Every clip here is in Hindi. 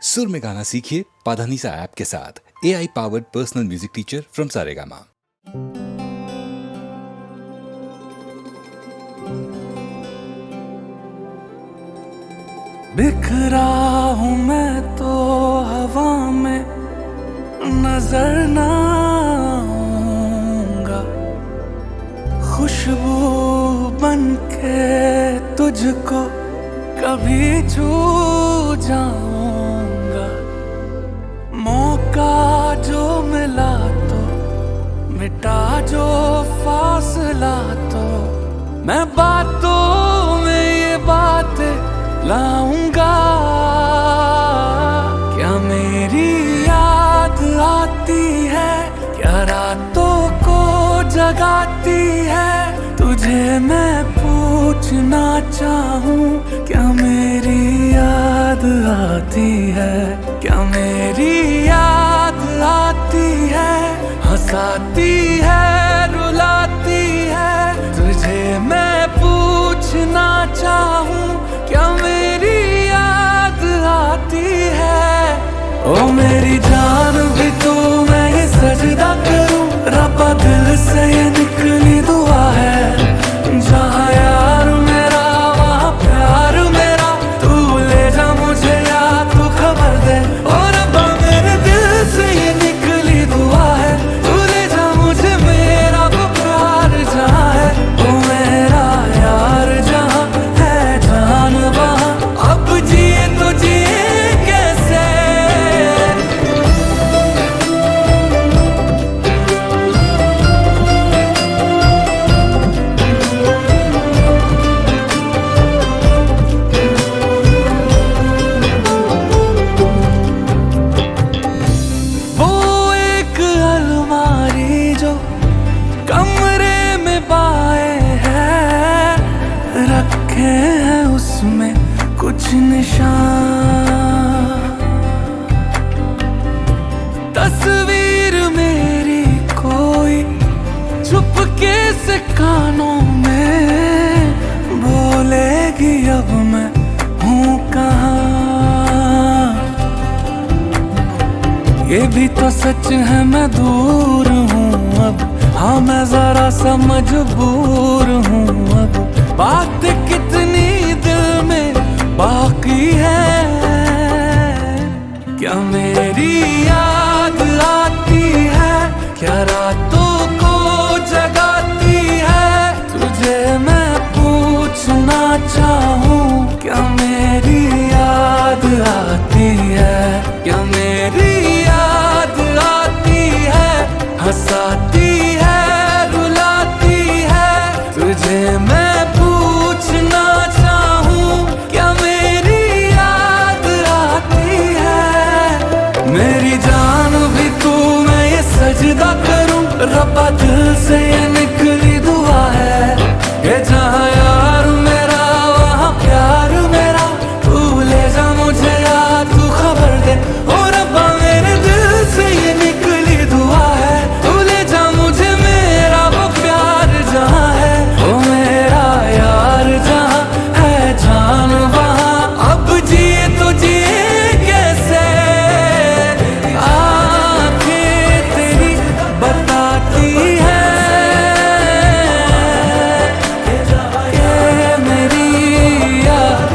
सुर में गाना सीखिए पाधानीसा ऐप के साथ। AI powered personal music teacher from Saregama. बिखरा हूँ मैं तो हवा में नजर ना आऊंगा, खुशबू बन के तुझको कभी छू जाऊंगा। मौका जो मिला तो मिटा जो फासला, तो मैं बातों में ये बातें लाऊंगा। क्या मेरी याद आती है, क्या रातों को जगाती है, तुझे मैं पूछना चाहूं। क्या मेरी याद आती है, क्या मेरी याद आती है, हंसाती है रुलाती है, तुझे मैं पूछना चाहूं। क्या मेरी याद आती है, ओ मेरी जान भी तू, मैं ये सजदा करूं। रब्बा दिल से ये निकली दुआ है, जहाँ यार मेरा वहाँ प्यार मेरा, तू ले जा मुझे या तू खबर दे। और रब्बा मेरे दिल से ये निकली दुआ है, तू ले जा मुझे मेरा वो प्यार जहाँ है। ओ मेरा यार जहाँ है जान वहाँ, अब जिए तो जिए कैसे। वो एक अलमारी जो कमरे में बाए है, रखे हैं उसमें कुछ निशान। तस्वीर मेरी कोई चुपके से कानों में बोलेगी, अब मैं हूँ कहाँ। ये भी तो सच है मैं दूर हूँ अब, हाँ मैं जरा सा मजबूर हूँ अब। बात कितनी दिल में बाकी है, क्या मेरी याद आती है, क्या रातों को जगाती है, तुझे मैं पूछना चाहूँ। क्या मेरी याद आती है, क्या मेरी याद आती है, हंसाती है रुलाती है, तुझे मैं पूछना चाहूँ। क्या मेरी याद आती है, मेरी जान भी तू, मैं ये सजदा करूं। रब्बा दिल से ये निकली दुआ है, ये जहाँ यार मेरा वहाँ प्यार मेरा, तू ले जा मुझे या तू खबर दे। ओ रब्बा मेरे दिल से ये निकली दुआ है, तू ले जा मुझे मेरा वो प्यार जहाँ है। ओ मेरा यार जहाँ है जान वहाँ, अब जिए तो जिए कैसे। आंखें तेरी बताती है कि मेरी याद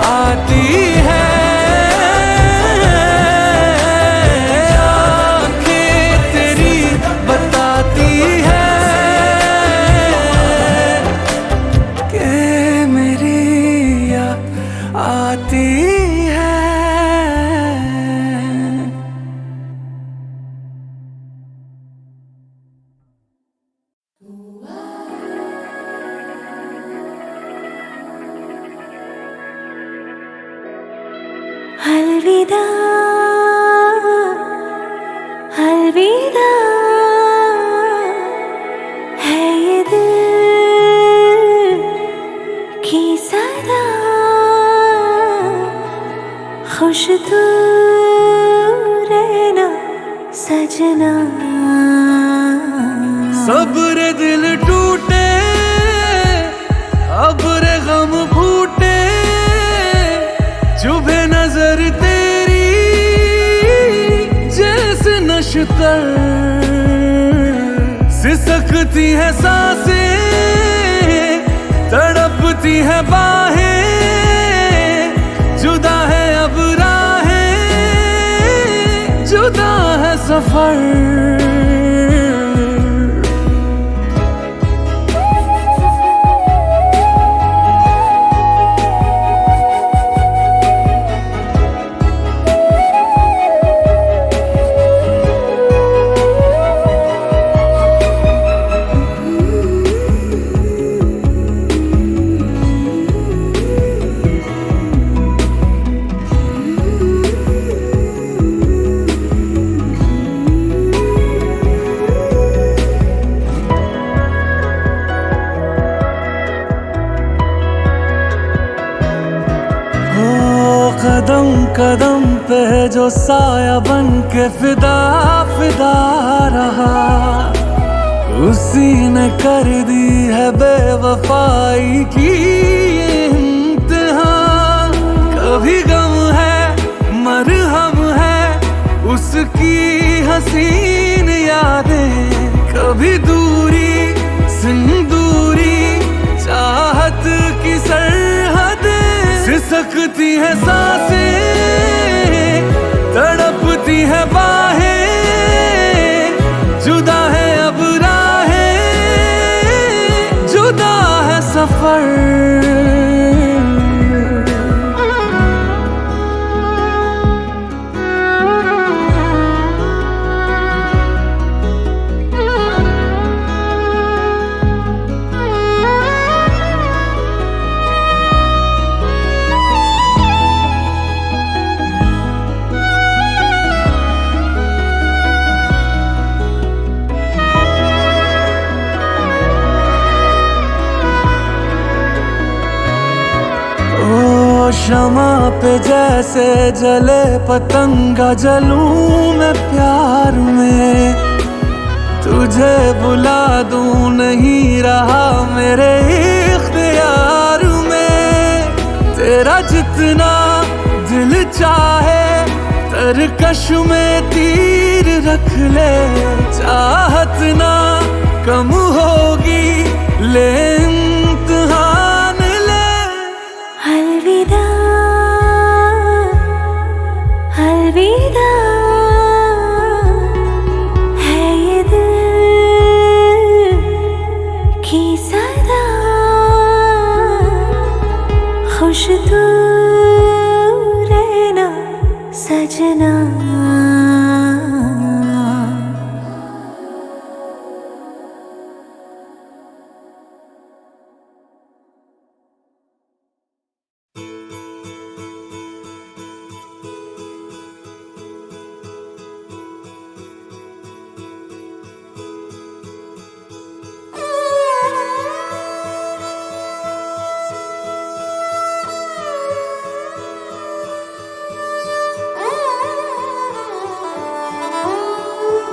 आती है। आंखें तेरी बताती है कि मेरी याद आती है। अलविदा अलविदा है ये दिल की सदा, खुश तू रहना सजना। सब्र दिल टूटे अब रे गम फूटे, चुभे नजर तेरी कर सिसकती है सांसें, तड़पती है बाहें, जुदा है अब राहें, जुदा है सफर। कदम कदम पे जो साया बन के फिदा फिदा रहा, उसी ने कर दी है बेवफाई की इम्तिहान। कभी गम है मरहम है उसकी हसीन यादें, कभी दूरी सिंदूरी चाहत की सरहदें। सिसकती है सांसें, तड़पती है बाहें, जुदा है अब राहें, जुदा है सफर। शमा पे जैसे जले पतंगा जलूं मैं प्यार में, तुझे बुला दूं नहीं रहा मेरे इख्तियार में। तेरा जितना दिल चाहे तरकश में तीर रख ले, चाहत ना कम होगी ले इम्तिहान ले। अलविदा अलविदा है ये दिल की सदा, खुश तू रहना सजना।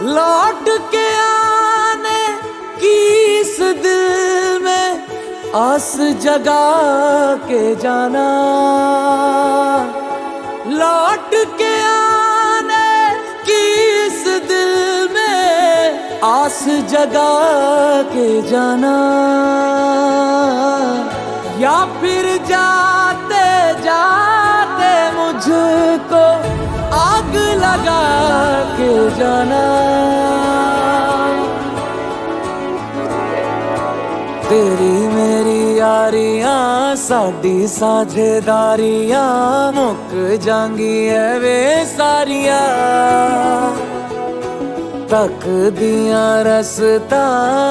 लौट के आने की इस दिल में आस जगा के जाना, लौट के आने की इस दिल में आस जगा के जाना, या फिर जाते जाते मुझको आग लगा के जाना। तेरी मेरी यारियां साडी साझेदारियां मुक जांगी है वे सारियां, तक दियां रसता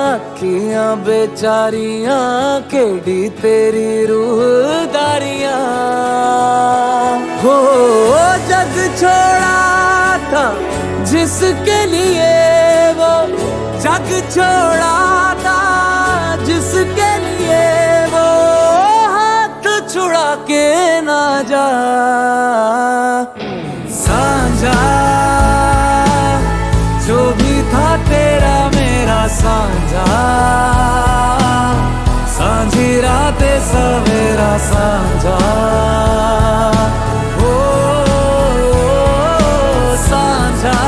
अखियां बेचारियां केड़ी तेरी रूहदारियां। हो जग छोड़ा था जिसके लिए वो जग छोड़ा था, जिसके लिए वो हाथ छुड़ा के ना जा। साझा जो भी था तेरा मेरा साझा, सांझी रातें सवेरा साझा। ओ साझा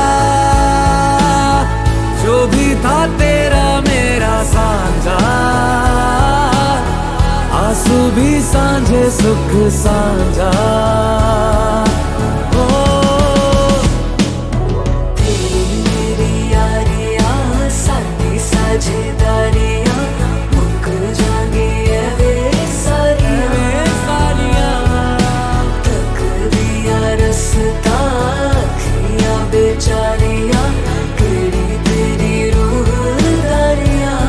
साझा। ओ तेरी मेरी यारियां साडी साझेदारियां मुक जागी है वे सारियां तक दिया रस्ता अखियां बेचारियां केड़ी तेरी रूह दारियां।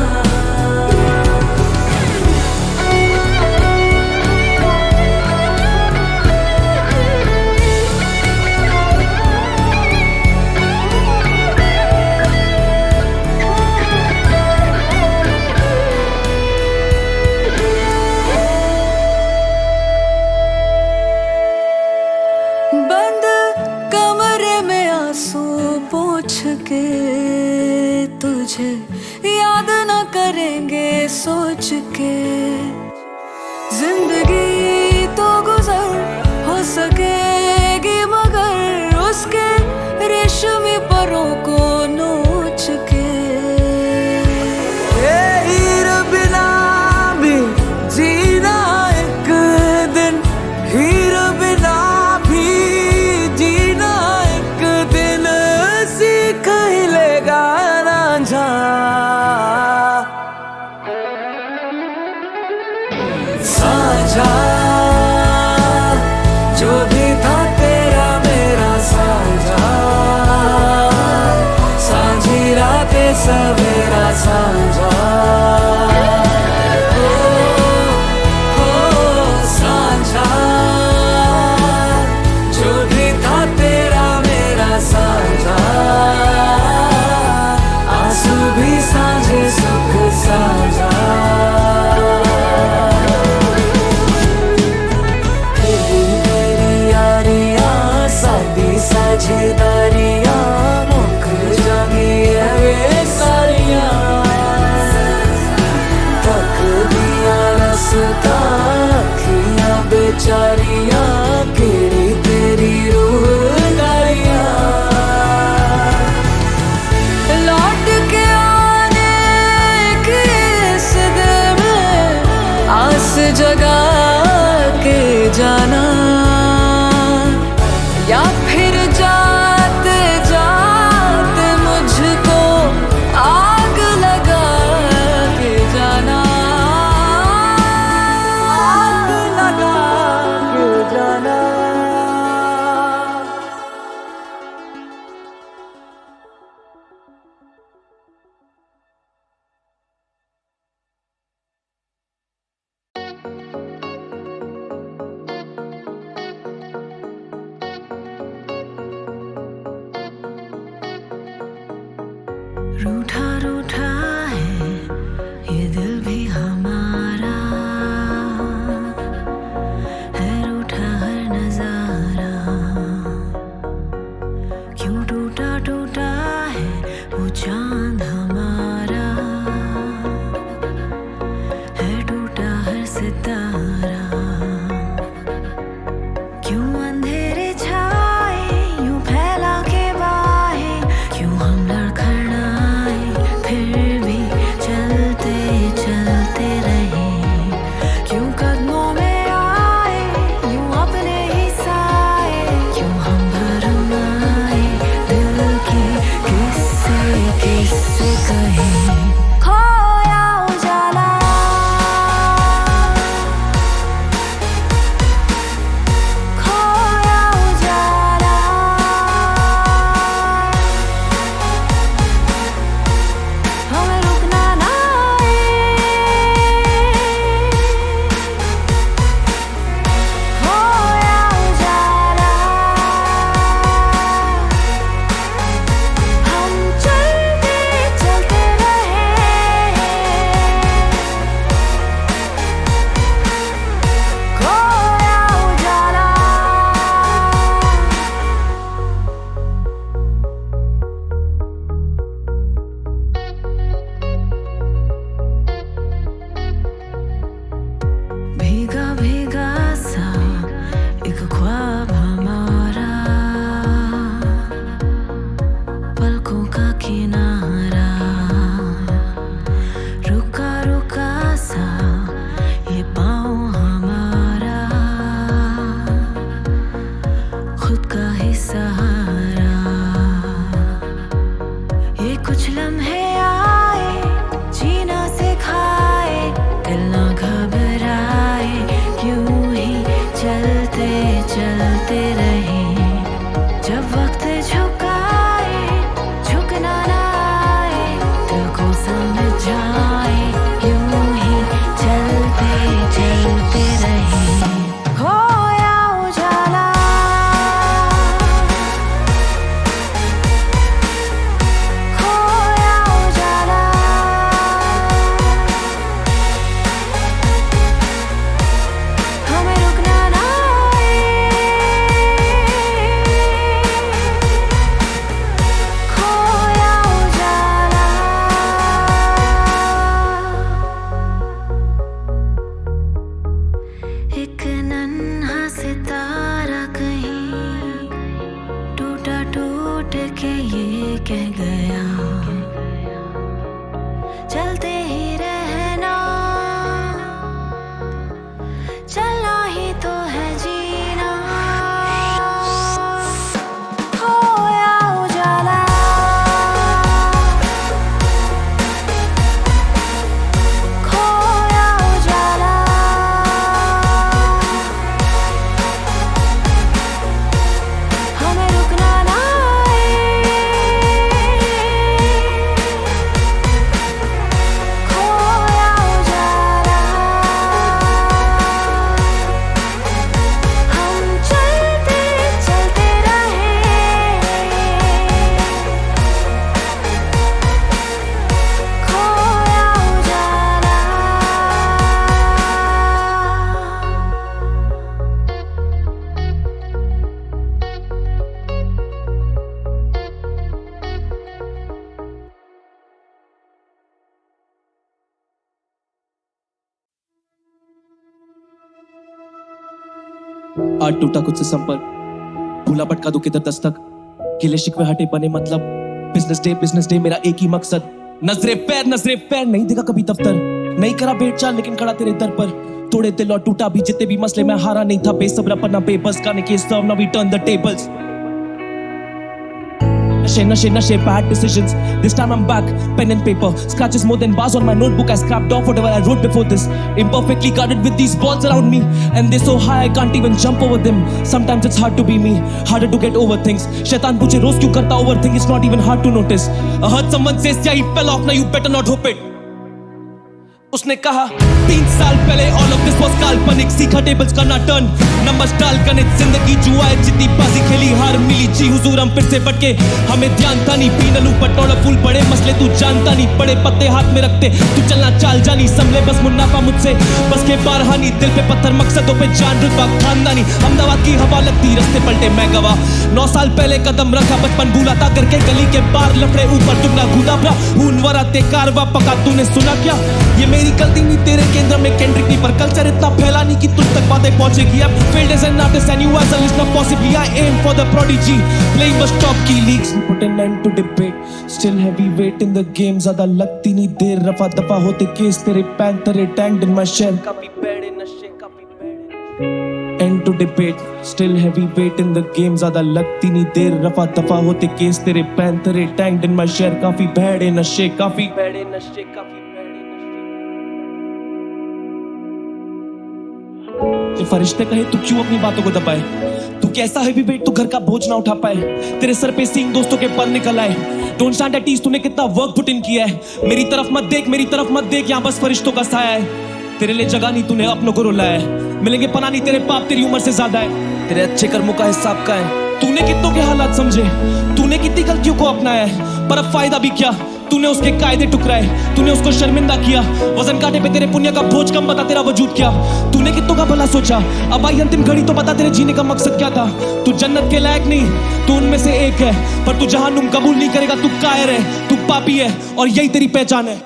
बंद कमरे में आंसू पोंछ के तुझे याद न करेंगे सोच के। जिंदगी तो गुजर हो सकेगी मगर उसके रेशमी परों को नोच के। ये हीर बिना भी जीना एक दिन, हीर बिना भी जीना एक दिन सीख ही लेगा रांझा। साझा जो भी था तेरा मेरा साझा, साझी रातें सवेरा साझा। साझा जो भी था तेरा मेरा साझा, आंसू भी साझे सुख साझा। तेरी मेरी यारियां साडी साझेदारियां मुक जागी है वे सारियां तक दिया रस्ता अखियां बेचारियां केड़ी तेरी रूह दारियां। लौट के आने की इस दिल में आस जगा के जाना, या फिर जाते जाते मुझको आग लगा के जाना, आग लगा के जाना। रूठा रूठा है ये दिल भी हमारा, है रूठा हर नजारा। क्यों टूटा टूटा है वो चांद हमारा, है टूटा हर सितारा। क्यों अंधेरे छाए यूं फैला के बाहें, क्यों हम लड़खड़ाए फिर भी चलते चलते रहे। क्यों कदमों में आए यूं अपने ही साए, क्यों हम भरम आए दिल ही सहारा। ये कुछ लम्हे आए, जीना सिखाए, दिल ना घबराए, यूं ही चलते चलते रहे। जब वक्त झुकाए, झुकना ना आए, दिल को समझाए, यूं ही चलते चलते रहे। खोया उजाला, खोया उजाला, हमें रुकना ना आए, खोया उजाला। एक नन्हा सितारा कहीं टूटा टूट के ये कह गया, चलते ही रहना, चलना ही तो है जीना। खोया उजाला, खोया उजाला, हमें रुकना ना आए, खोया उजाला। हम चलते चलते रहे, खोया उजाला। आज टूटा कुछ से संपर्क, भूला भटका दो किधर दस्तक, गिले शिकवे हटे बने मतलब, बिजनेस डे मेरा एक ही मकसद। नजरे पैर नहीं देखा कभी दफ्तर, नहीं करा भेंट चाल लेकिन खड़ा तेरे दर पर। तोड़े दिल और टूटा भी जितने भी मसले, मैं हारा नहीं था, बेसब्र पर ना बेबस, गाने के सर्व ना we turn the tables. Nashé, bad decisions. This time I'm back, pen and paper, scratches more than bars on my notebook. I scrapped off whatever I wrote before this. Imperfectly guarded with these balls around me, and they're so high I can't even jump over them. Sometimes it's hard to be me, harder to get over things. Shaitan पूछे रोज क्यों करता overthink, it's not even hard to notice. I heard someone say, yeah, he fell off, now you better not hope it. उसने कहा 3 साल पहले all of this was काल्पनिक, सीखा टेबल्स का ना टर्न, नंबर्स डाल गणित, जिंदगी जुआ है, जितनी बाजी खेली हार मिली, जी हुजूर हम फिर से भटके, हमें ध्यान था नहीं, पीनलू पटोला फूल बड़े मसले तू जानता नहीं, बड़े पत्ते हाथ में रखते तू चलना चाल जानी, संभले बस मुन्नाफा मुझसे बस के बारहानी, दिल पे पत्थर मकसदों पे जान रुतबा खानदानी, अहमदाबाद की हवा लगती रास्ते पलटे मैं गवाह, 9 साल पहले कदम रखा बचपन भूला था, करके गली के बाहर लफड़े ऊपर दुगना घुदा भरा, खून वराते कारवा पका तूने सुना क्या, ये मेरी गलती नहीं तेरे केंद्र में केंद्रिक नहीं, पर कल्चर इतना फैला नहीं कि तुझ तक बातें पहुंचेगी। अब failed as an artist and you as a listener possibly, I aim for the prodigy, playing bus top key leagues, put an end to debate, still heavyweight in the game, ज़्यादा लगती नहीं देर, रफा दफा होते केस तेरे पैंतरे tanked in my shell, काफी bad in नशे काफी bad, end to debate, still heavyweight in the game, ज़्यादा लगती नहीं देर, रफा दफा होते केस तेरे पैंतरे tanked in my shell, काफी bad in नशे काफी bad in नशे काफी फरिश्ते कहे तू क्यों अपनी बातों को दबाए, तू कैसा है भी बेट तू घर का बोझ ना उठा पाए, तेरे सर पे सींग दोस्तों के पर निकल आए, डोंट स्टैंड एट ईज, तूने कितना वर्क पुट इन किया है, मेरी तरफ मत देख, यहाँ बस फरिश्तों का साया है, तेरे लिए जगह नहीं तूने अपनों को रुलाया है, मिलेंगे पना नहीं तेरे पाप तेरी उम्र से ज्यादा है, तेरे अच्छे कर्मों का हिसाब का है, तूने कितनों के हालात समझे, तूने कितनी गलतियों को अपनाया है, पर अब फायदा भी क्या, तूने उसके कायदे टुकराए, तूने उसको शर्मिंदा किया, वजन काटे पे तेरे पुण्य का बोझ कम, बता तेरा वजूद क्या, तूने कितनों का भला सोचा, अब आई अंतिम घड़ी तो बता तेरे जीने का मकसद क्या था, तू जन्नत के लायक नहीं, तू उनमें से एक है, पर तू जहन्नुम कबूल नहीं करेगा, तू कायर है, तू पापी है, और यही तेरी पहचान है।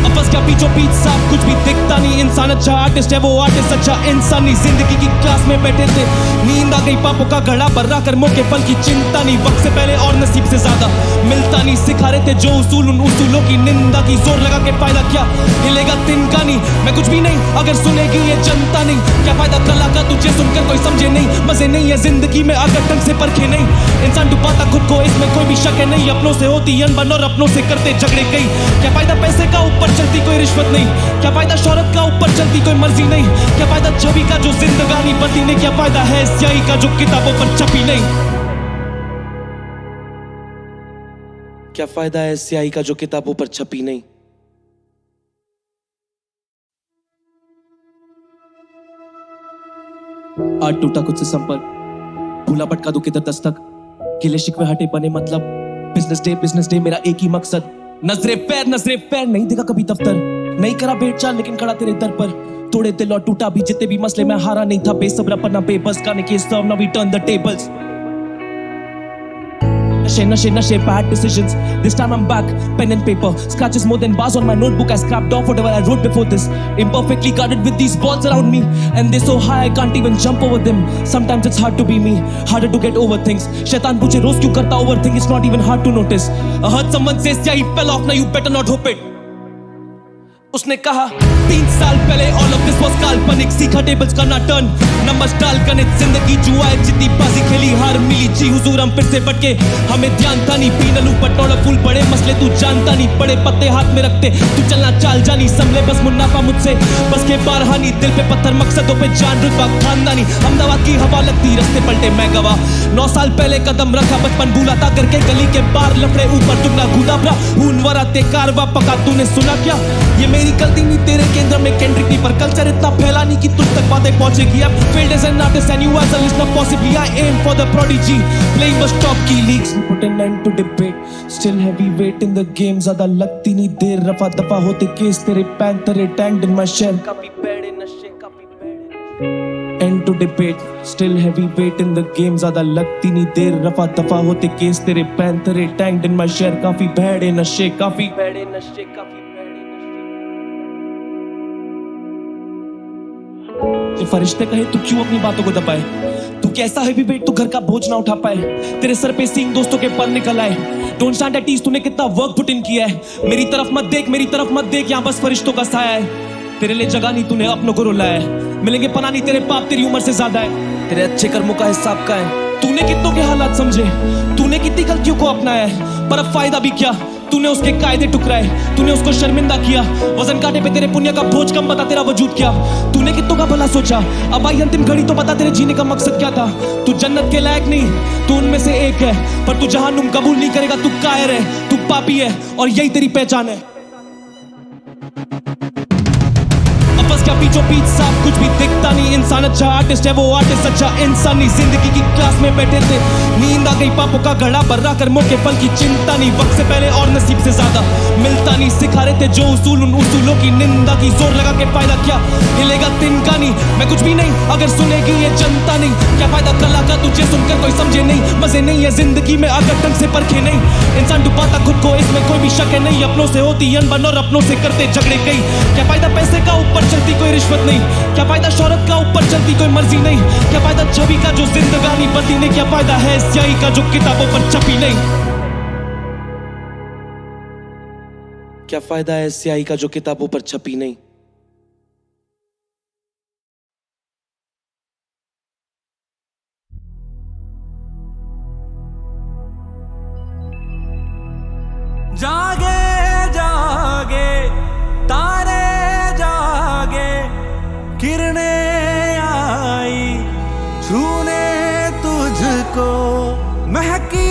अब बस क्या बीचों बीच साफ कुछ भी दिखता नहीं, इंसान अच्छा आर्टिस्ट है, वो आर्टिस्ट अच्छा इंसान नहीं। जिंदगी की क्लास में बैठे थे, नींद आ गई, पापों का घड़ा भरा कर मौके पल की चिंता नहीं, वक्त से पहले और नसीब से ज्यादा मिलता नहीं। सिखा रहे थे जो उसूल, उन उसूलों की निंदा की, जोर लगा के फायदा क्या, हिलेगा तिनका नहीं। मैं कुछ भी नहीं अगर सुनेगी ये जनता नहीं, क्या फायदा कला का तुझे सुनकर कोई समझे नहीं। मजे नहीं है जिंदगी में अगर ढंग से परखे नहीं, इंसान डुबाता खुद को, इसमें कोई भी शक है नहीं। अपनों से होती अनबन और अपनों से करते झगड़े कई, क्या फायदा पैसे का ऊपर चलती कोई रिश्वत नहीं, क्या फायदा शोहरत का ऊपर चलती कोई मर्जी नहीं, क्या फायदा छवि का जो जिंदगानी बदली नहीं, क्या फायदा है स्याही का जो किताबों पर छपी नहीं, क्या फायदा है स्याही का जो किताबों पर छपी नहीं। आज टूटा कुछ से संपर्क, भूला भटका दो किधर दस्तक, गिले शिकवे हटे बने मतलब, बिजनेस डे मेरा एक ही मकसद। नजरे पैर नहीं देखा कभी दफ्तर, नहीं करा भेंट चाल लेकिन खड़ा तेरे दर पर, तोड़े दिल और टूटा भी जितने भी मसले, मैं हारा नहीं था बेसब्रा पर ना बेबस, गाने के सर्व ना we turn the tables. Nashe, bad decisions. This time I'm back, pen and paper. Scratches more than bars on my notebook. I scrapped off whatever I wrote before this. Imperfectly guarded with these balls around me, and they're so high I can't even jump over them. Sometimes it's hard to be me, harder to get over things. Shaitan पूछे रोज क्यों करता overthink? It's not even hard to notice. I heard someone say, "Yeah, he fell off. Now you better not hope it." उसने कहा 3 साल पहले all of this was काल्पनिक, सीखा टेबल्स का ना टर्न, नंबर्स डाल गणित, जिंदगी जुआ है, जितनी बाजी खेली हार मिली, जी हुजूर हम फिर से बटके, हमें ध्यान था नहीं, पीनल ऊपर टोड़ा फूल, बड़े मसले तू जानता नहीं, बड़े पत्ते हाथ में रखते तू चलना चाल जानी, संभले बस मुन्नाफा मुझसे बस के बारहानी, दिल पे पत्थर मकसदों पे जान रुतबा खानदानी, अहमदाबाद की हवा लगती रास्ते पलटे मैं गवा, 9 साल पहले कदम रखा, बचपन भूला था करके गली के बार लफड़े ऊपर दुगना घुदा भरा, खून वरा ते कारवा पका, तूने सुना क्या, ये मेरी गलती नहीं, तेरे केंद्र में केंद्रिक नहीं, पर कल्चर इतना फैला नहीं कि तुझ तक बातें पहुंचेगी। अब failed as an artist and you as a listener possibly, I aim for the prodigy, playing bus top key leagues, put an end to debate, still heavyweight in the game, ज़्यादा लगती नहीं देर, रफा दफा होते केस, तेरे पैंतरे tagged in my shell, काफी bad in नशे, काफी bad end to debate, still heavyweight in the game, ज़्यादा लगती नहीं देर, रफा दफा होते केस, तेरे पैंतरे tagged in my shell, काफी bad in नशे, काफी bad in नशे, काफी फरिश्ते कहे तू क्यों अपनी बातों को दबाए, तू कैसा है भी वेट, तू घर का बोझ ना उठा पाए, तेरे सर पे सींग दोस्तों के पर निकल आए, डोंट स्टैंड एट ईज, तूने कितना वर्क पुट इन किया है, मेरी तरफ मत देख, यहाँ बस फरिश्तों का साया है, तेरे लिए जगह नहीं तूने अपनों को रुलाया है, मिलेंगे पना नहीं तेरे पाप तेरी उम्र से ज्यादा है, तेरे अच्छे कर्मों का हिसाब का है, तूने कितनों के हालात समझे, तूने कितनी गलतियों को अपनाया है, पर अब फायदा भी क्या, तूने उसके कायदे टुकराए, तूने उसको शर्मिंदा किया, वजन काटे पे तेरे पुण्य का बोझ कम, बता तेरा वजूद क्या, तूने कितनों का भला सोचा, अब आई अंतिम घड़ी तो बता तेरे जीने का मकसद क्या था, तू जन्नत के लायक नहीं, तू उनमें से एक है, पर तू जहन्नुम कबूल नहीं करेगा, तू कायर है, तू पापी है, और यही तेरी पहचान है। क्या बीचों बीच साफ कुछ भी दिखता नहीं, इंसान अच्छा आर्टिस्ट है, वो आर्टिस्ट अच्छा इंसान नहीं। जिंदगी की क्लास में बैठे थे, नींद आ गई, पापों का घड़ा भरा कर मौके पल की चिंता नहीं, वक्त से पहले और नसीब से ज्यादा मिलता नहीं। सिखा रहे थे जो उसूल, उन उसूलों की निंदा की, जोर लगा के फायदा क्या, हिलेगा तिनका नहीं। मैं कुछ भी नहीं अगर सुनेगी ये जनता नहीं, क्या फायदा कला का तुझे सुनकर कोई समझे नहीं। मजे नहीं है जिंदगी में अगर ढंग से परखे नहीं, इंसान डुबाता खुद को, इसमें कोई भी शक है नहीं। अपनों से होती अनबन और अपनों से करते झगड़े कई, क्या फायदा पैसे का ऊपर चलती कोई रिश्वत नहीं, क्या फायदा शोहरत का ऊपर चलती कोई मर्जी नहीं, क्या फायदा छवि का जो जिंदगानी बदली नहीं, क्या फायदा है स्याही का जो किताबों पर छपी नहीं, क्या फायदा है स्याही का जो किताबों पर छपी नहीं। जागे जागे तारे जागे, किरणें आई छूने तुझको, महकी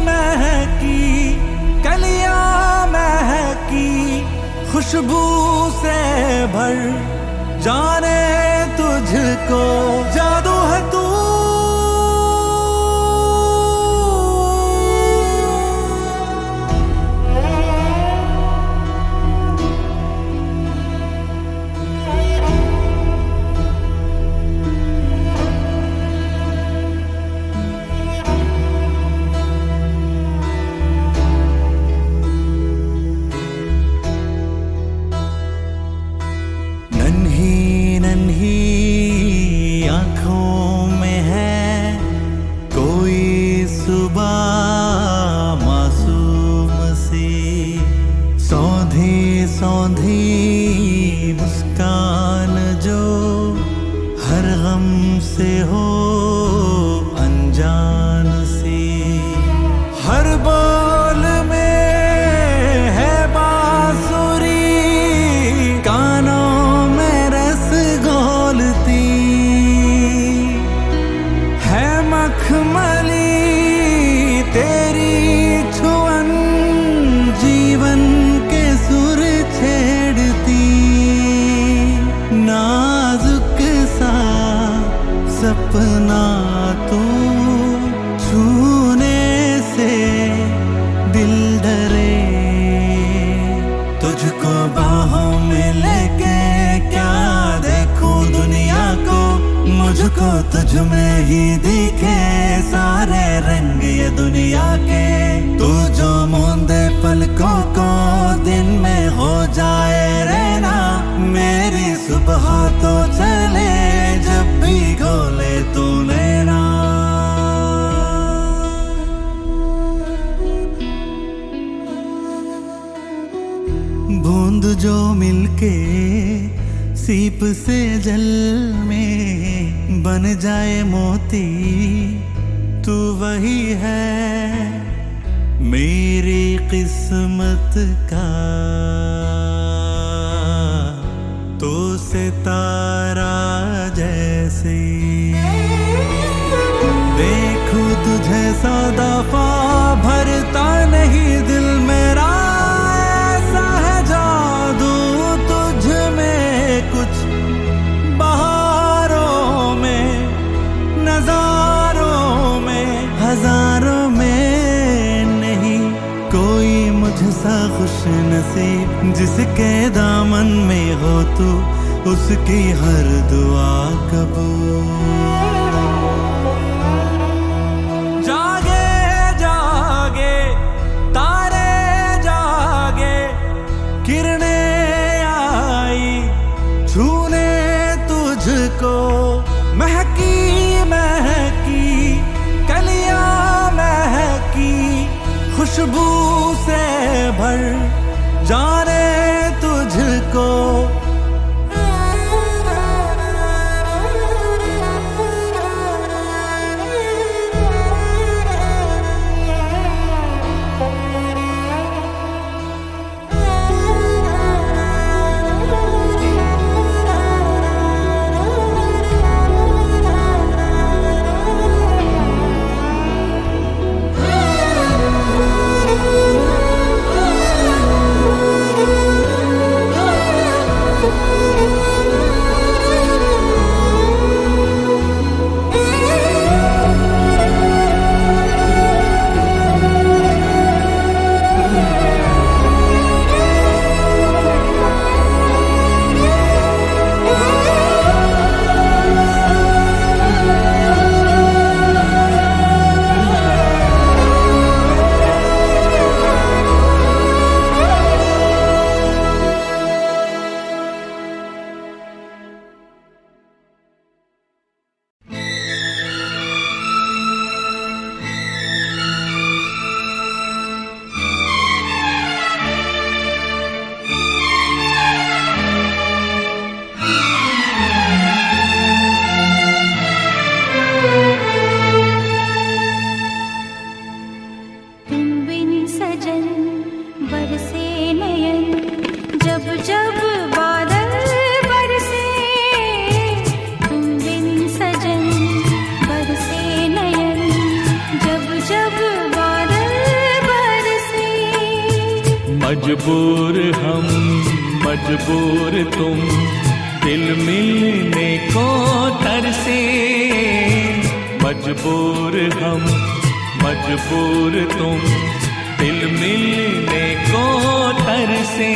महकी कलियां महकी, खुशबू से भर जाने तुझको, जादू है तू ये दुनिया के। तू जो मूंदे पलकों को दिन में हो जाए रहना, मेरी सुबह तो चले जब भी घोले तू लेना। बूंद जो मिलके सीप से जल में बन जाए मोती, तू वही है मेरी किस्मत का। तो सितारा जैसे देखूं तुझे सौ दफा भरता नहीं दिल मेरा। ऐसा है जादू तुझ में कुछ बहारों में, नजारों में, हजारों में नहीं कोई मुझसा खुश नसीब। जिसके दामन में हो तू उसकी हर दुआ कबूल। जागे जागे तारे जागे, किरणें आई छूने तुझको। महकी महकी कलियां महकी, खुशबू से भर जाने तुझको। मजबूर हम मजबूर तुम, दिल मिलने को तरसे। मजबूर हम मजबूर तुम, दिल मिलने को तरसे।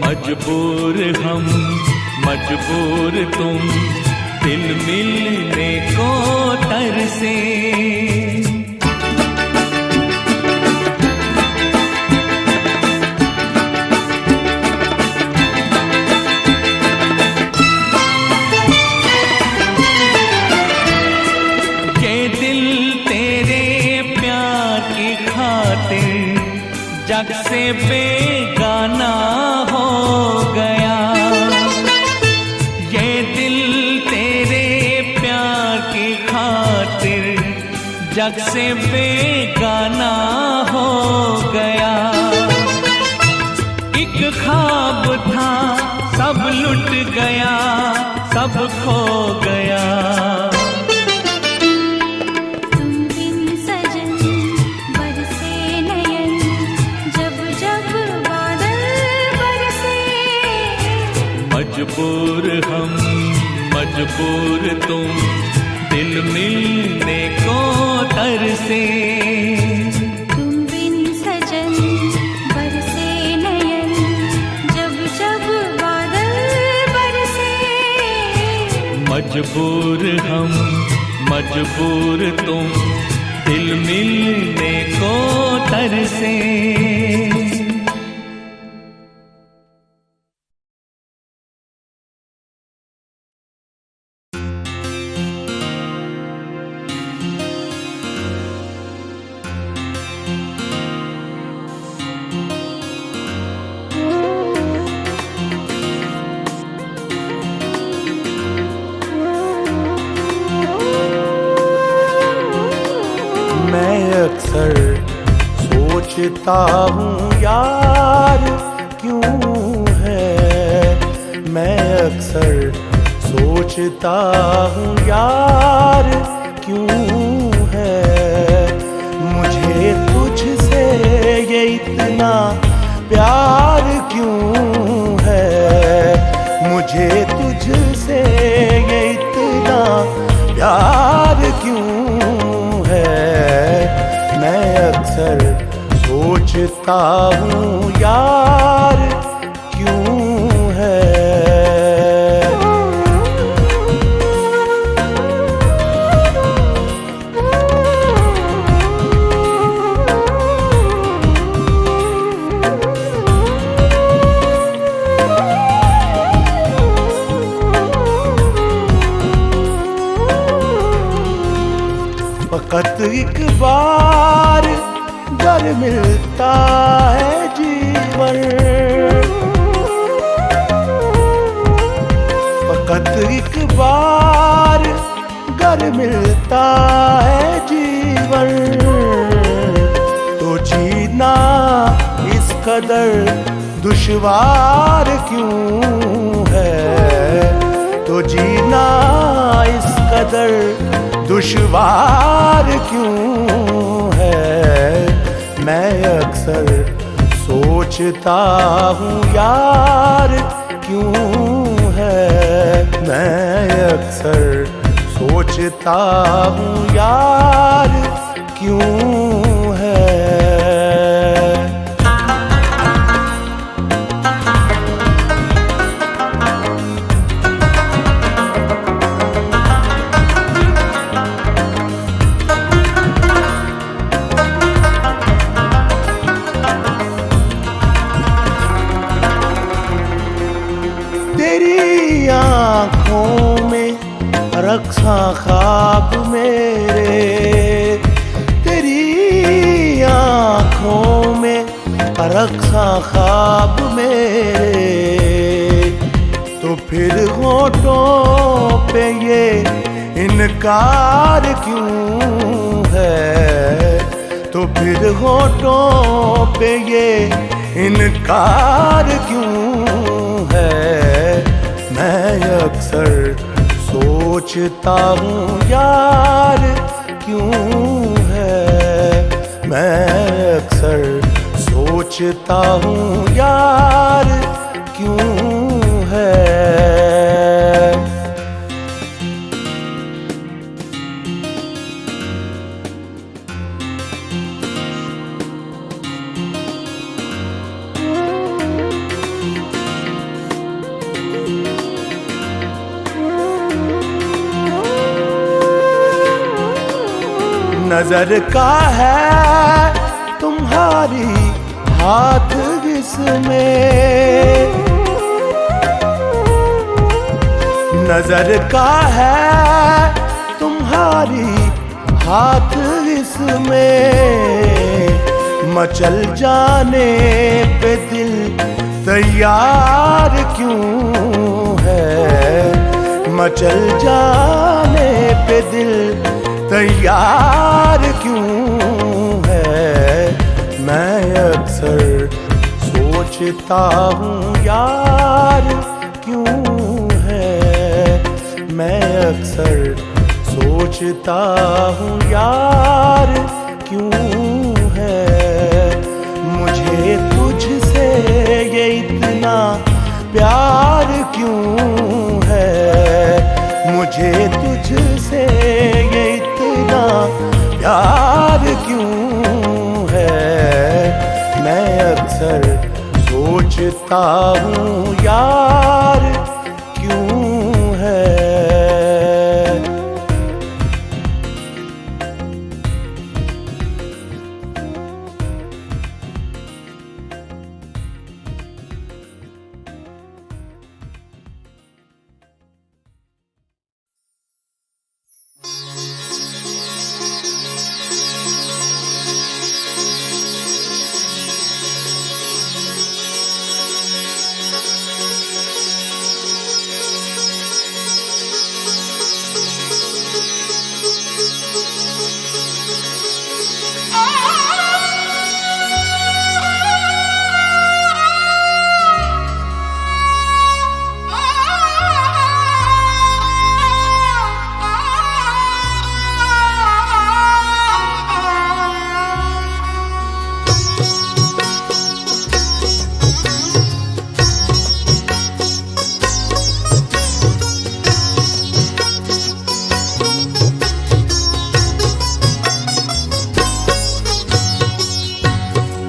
मजबूर हम मजबूर तुम, दिल मिलने को तरसे। के दिल तेरे प्यार की खातिर जग से बेगाना हो गया। जग से बेगाना हो गया। एक ख्वाब था सब लुट गया, सब खो गया। तुम बिन सजन बरसे नयन, जब जब बादल बरसे। मजबूर हम मजबूर तुम, दिल मिलने को तरसे। तुम बिन सजन बरसे नयन, जब जब बादल बरसे। मजबूर हम मजबूर तुम, दिल मिलने को तरसे। अक्सर सोचता हूँ यार क्यों है। मैं अक्सर सोचता हूँ यार क्यों है। मुझे तुझसे ये इतना प्यार क्यों है। मुझे तुझसे ये इतना प्यार क्यों है। मैं अक्सर सोचता हूँ यार क्यों है। फकत एक बार गर मिलता है जीवन। फकत एक बार गर मिलता है जीवन। तो जीना इस कदर दुश्वार क्यों है। तो जीना इस कदर दुश्वार क्यों है। मैं अक्सर सोचता हूँ यार क्यों है। मैं अक्सर सोचता हूँ यार क्यों है। तेरी आँखों में रक्षा ख्वाब मेरे। तेरी आँखों में रक्षा ख्वाब मेरे। तो फिर होठों पे ये इनकार क्यों है। तो फिर होठों पे ये इनकार क्यों है। मैं अक्सर सोचता हूँ यार क्यों है। मैं अक्सर सोचता हूँ यार क्यों है। नजर का है तुम्हारी हाथ इसमें। नजर का है तुम्हारी हाथ इसमें। मचल जाने पे दिल तैयार क्यों है। मचल जाने पे दिल तैयार क्यों है। मैं अक्सर सोचता हूँ यार क्यों है। मैं अक्सर सोचता हूँ यार क्यों है। मुझे तुझसे ये इतना प्यार क्यों है। मुझे तुझसे ये इतना प्यार क्यों है। मैं अक्सर सोचता हूँ यार क्यों है।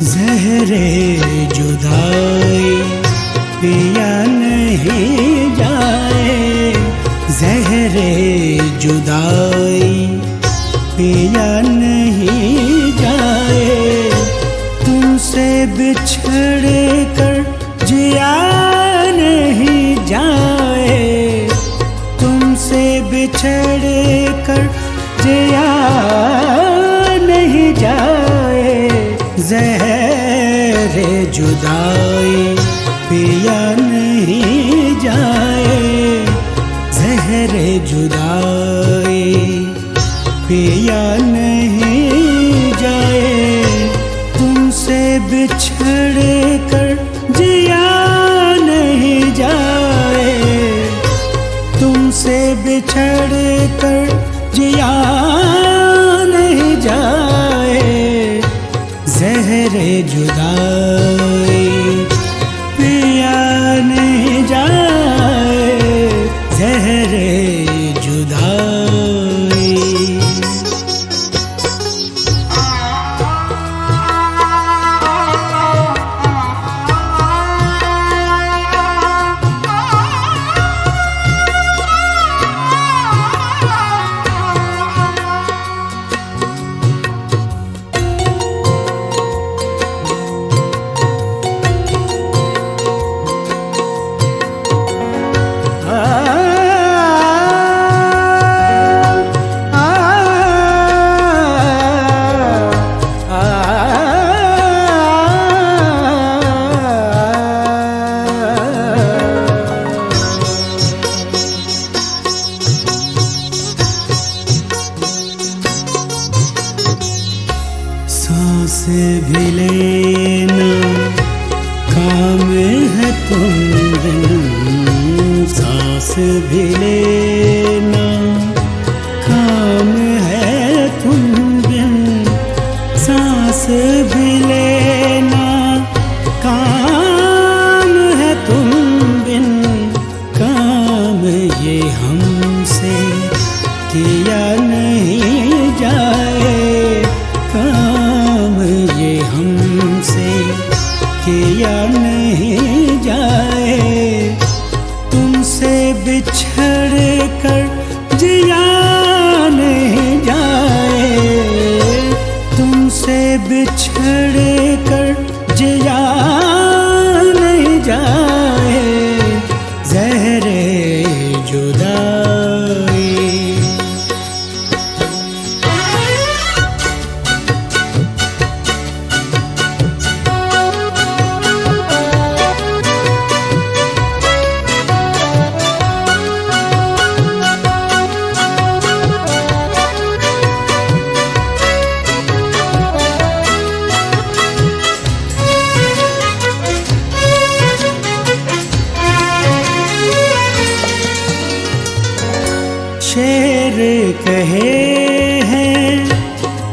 जहरे जुदाई पिया नहीं जाए। जहरे जुदाई पिया नहीं जाए। तुमसे बिछड़ कर जिया नहीं जाए। तुमसे बिछड़ कर जिया नहीं जाए। ज़हरे जुदाई पिया नहीं जाए। ज़हरे जुदाई पिया नहीं जाए। तुमसे बिछड़ कर जिया नहीं जाए। तुमसे बिछड़ कर जिया नहीं जाए। ज़हरे जुदाई पिया नहीं जाए। ज़हरे जुदाई। सांस भी लेना काम है तुम बिन। सांस भी लेना काम है तुम बिन। सांस भी लेना काम है तुम बिन। काम ये हमसे किया नहीं जाए। काम ये हमसे किया नहीं जाए। तुमसे बिछड़ कर जिया नहीं जाए। तुमसे बिछड़ कर जिया नहीं जाए। ज़हरे जुदाई। कहे हैं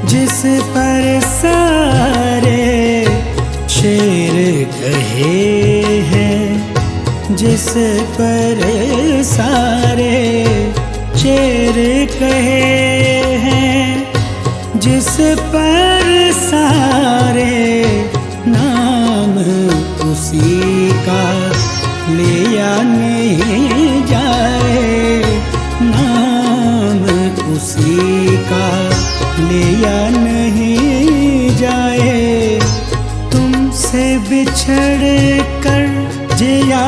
जिस पर सारे शेर कहे हैं, जिस पर सारे शेर कहे हैं, जिस पर सारे नाम उसी का लिया नहीं जाए, नाम उसी का लिया नहीं जाए। तुमसे बिछड़ कर जिया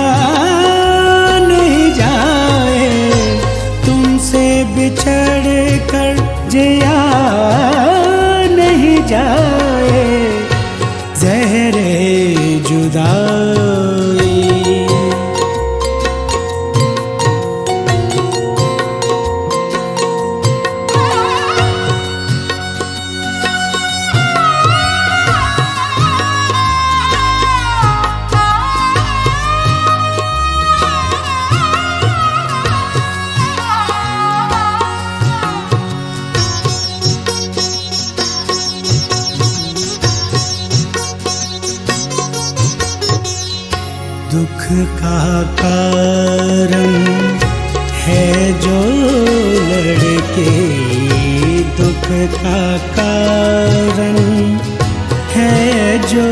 नहीं जाए, तुमसे बिछड़ कर जिया नहीं जाए। ज़हरे जुदाई दुख का कारण है जो लड़के, दुख का कारण है जो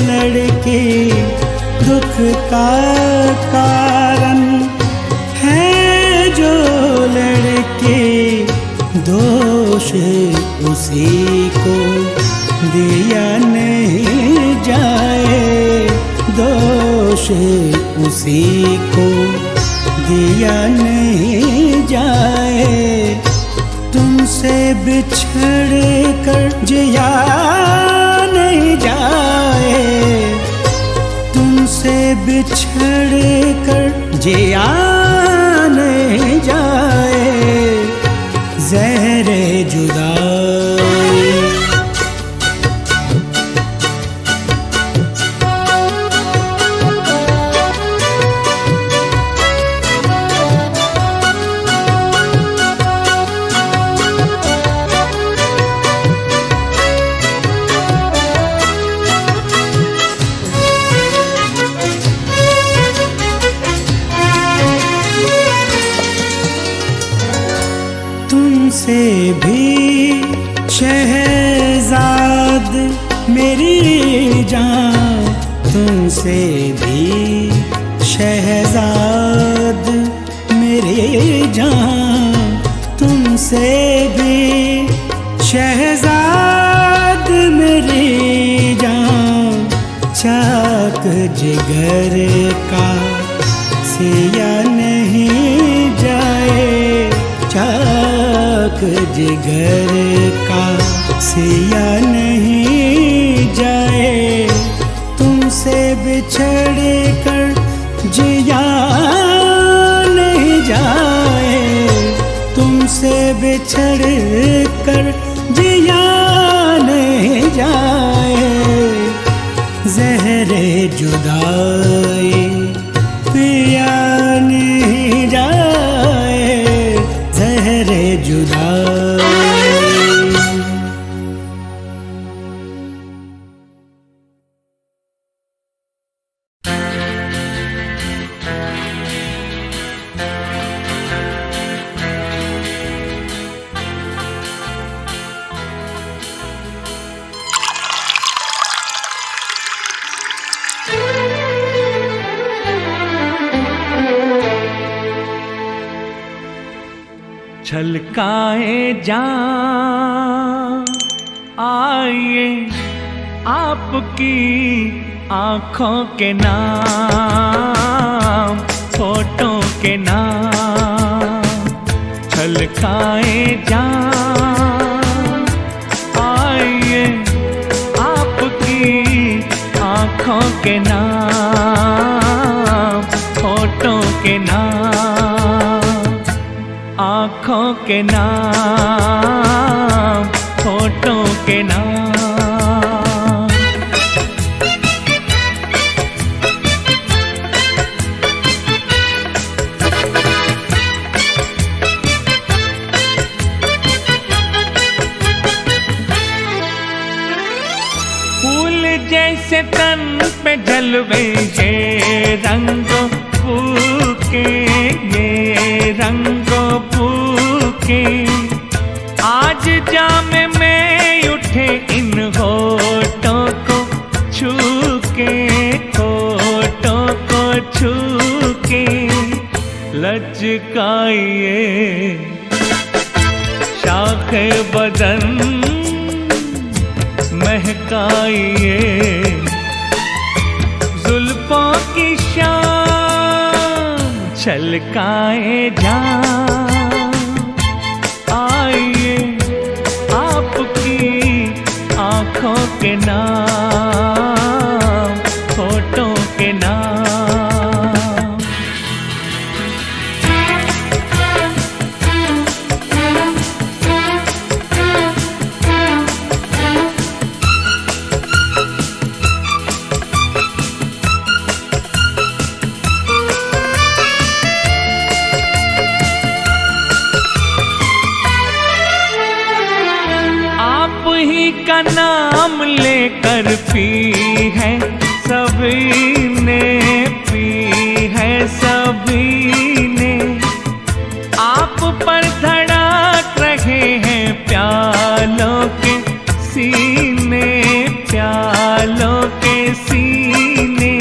लड़के, दुख का कारण है जो लड़के। दोष उसी को दिया नहीं जाए, दोष उसी को दिया नहीं जाए। तुमसे बिछड़ कर जिया नहीं जाए, तुमसे बिछड़ कर जिया नहीं जाए। ज़हरे जुदाई तुमसे भी शहजाद मेरी जान, तुमसे भी शहजाद मेरी जान, तुमसे भी शहजाद मेरी जान। चाक जिगर का सिया नहीं जाए, चाक जिगर का सिया नहीं जाए। तुमसे बिछड़ कर जिया नहीं जाए, तुमसे बिछड़ कर जिया नहीं जाए। ज़हरे जुदाई पिया नहीं जाए, ज़हरे जुदाई। छलकाए जान आइए आपकी आँखों के नाम, फोटो के नाम। छलकाए जान आइए आपकी आँखों के नाम, फोटो के नाम, आँखों के नाम, फोटो के नाम। जलवे ये रंगों फूके, ये रंगों फूके। आज जाम में उठे इन होठों को छू के, होठों को छू के। लचकाइए शाखे बदन, महकाइए जुल्फों की शाम, छलकाए जाम। आइए आपकी आँखों के नाम, होठों के नाम। का नाम लेकर पी है सभी ने, पी है सभी ने। आप पर धड़क रहे हैं प्यालों के सीने, प्यालों के सीने।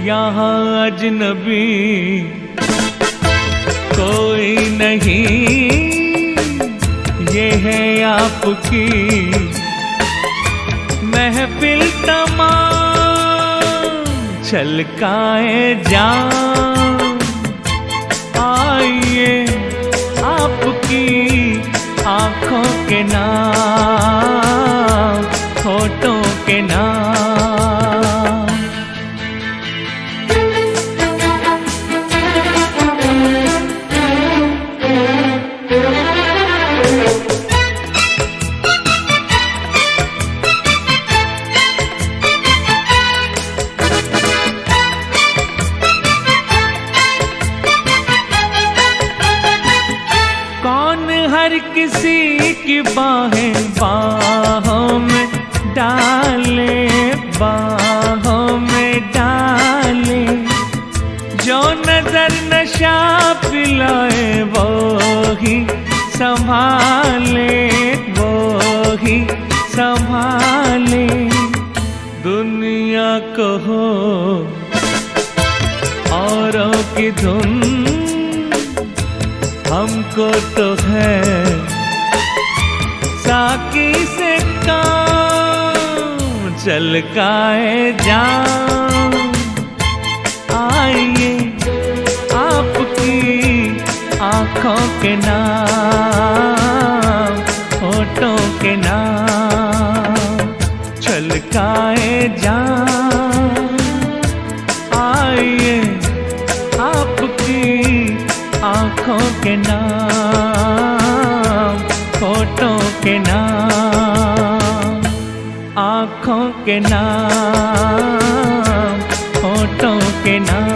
यहाँ अजनबी कोई नहीं, ये है आपकी महफिल तमाम, छलकाए जाम। आइए आपकी आँखों के नाम, होठों के नाम। हर किसी की बाहें बाहों में डाले, बाहों में डाले। जो नजर नशा पिलाए वो ही संभाले, वो ही संभाले। दुनिया को हो औरों की धुन, हमको तो है साकी से काम, छलकाए जाम। आइए आपकी आँखों के नाम, होठों के नाम, छलकाए जाम। आइए आपकी आँखों के नाम, होठों के नाम। आँखों के नाम, होठों के नाम।